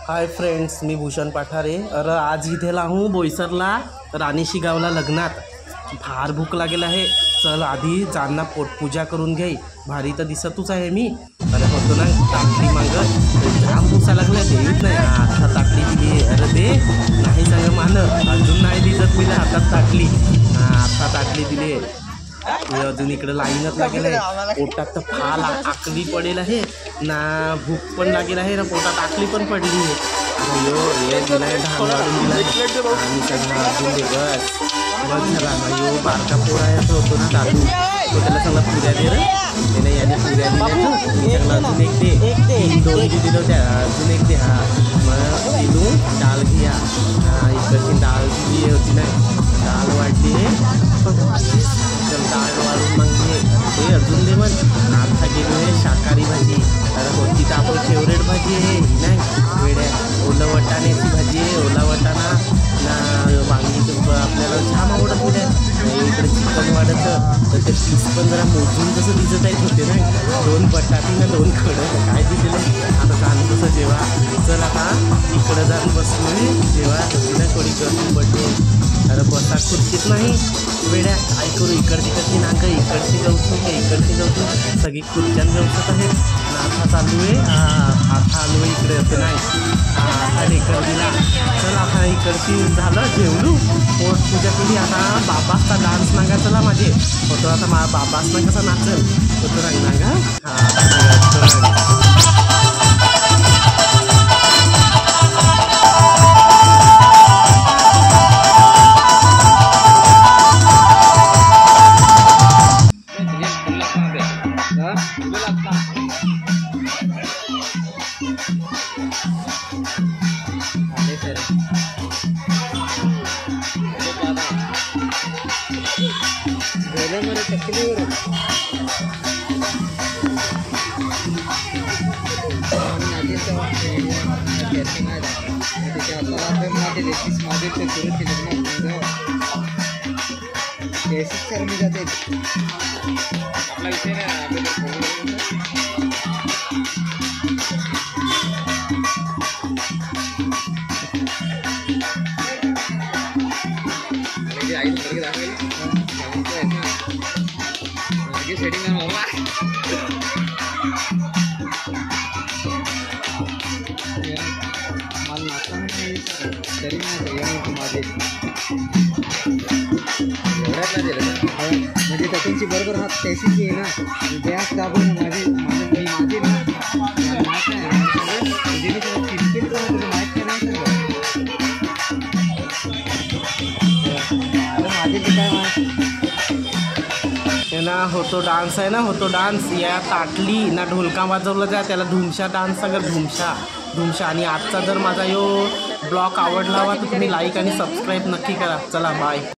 Hi friends, मी भूषण पाठारे. आज इथे लाहू बोईसरला राणीशी गावला लग्नात. फार भूक लागेल आहे. चल आधी जाणना पोटपूजा करून घे. भारी तर दिसतच आहे मी. अरे होतो ना ताकली मागं जाम पुसा लागल्या देत नाही. आता ताकली दिली. अरे दे नाही सांग मान अजून नाही दिसत मी हातात ताकली. आता ताकली दिली. अजून इकडे लाईनच लागेल आहे. पोटात तर फाल आकली पडेल आहे ना. भूक पण लागेल आहे ना. पोटात आकली पण पडली आहे. अयो हे दिलाय धान वाढून दिलाय आणि सगळं अजून दे बस झाला ना. यो बारका पोरा याचं होतो ना दादू, तो त्याला सगळं पुऱ्या दे रे. त्याने याने पुऱ्या दिल्या सगळं अजून एक दे. दोन दिलं होत्या अजून एक दे. हा मग दिलू डाळ घ्या. इकडची डाळ दिली होती ना. डाळ वाढली आहे. डाळ वाढून मग ते अजून दे. मग आता गेलो आहे शाकाहारी भाजी. तर होती तर आपली फेवरेट भाजी आहे ही नाही वेड्या. ओला वटाण्याची भाजी आहे. ओला वटाणा ना वांगी आपल्याला छान आवडत होत्या. इकडे चिकन वाढतं तर ते पीस पण जरा मोजून तसं दिसत आहेत होते ना. 2 बटाटी ना 2 खडं काय दिलेलं आहे. आता जाणं तसं जेव्हा चल आता इकडं जाऊन बसलोय जेव्हा ना थोडी गर्दी पडली. अरे बसा खुर्चीत नाही वेड्या. काय करू इकडची कशी नाकं इकडची गवतो का इकडची गवतो सगळी खुर्च्यान गवसत आहेत. आता चालू आहे. आता आलो इकडे होते नाही. आता ढेकर दिला. चल आता इकडची झालं जेवलो पोटपूजा केली. आता बाबासचा डान्स नागा चला माझे होतो. आता बाबास ना कसा नाचल होतो रंग नागा. म्हणजे त्याची बरोबर हात त्याशीच आहे ना. गॅस दाबून माझे माझे माझे ना माहीत नाही चिंतेत तुला माहीत नाही माझे ते काय ना होतो डान्स आहे ना. होतो डान्स या ताटली ना ढोलका वाजवलं जाय त्याला धुमशा डान्स सगळं धुमशा. आणि आजचा जर माझा यो ब्लॉग आवडला हवा तर तुम्ही लाईक आणि सबस्क्राईब नक्की करा. चला बाय.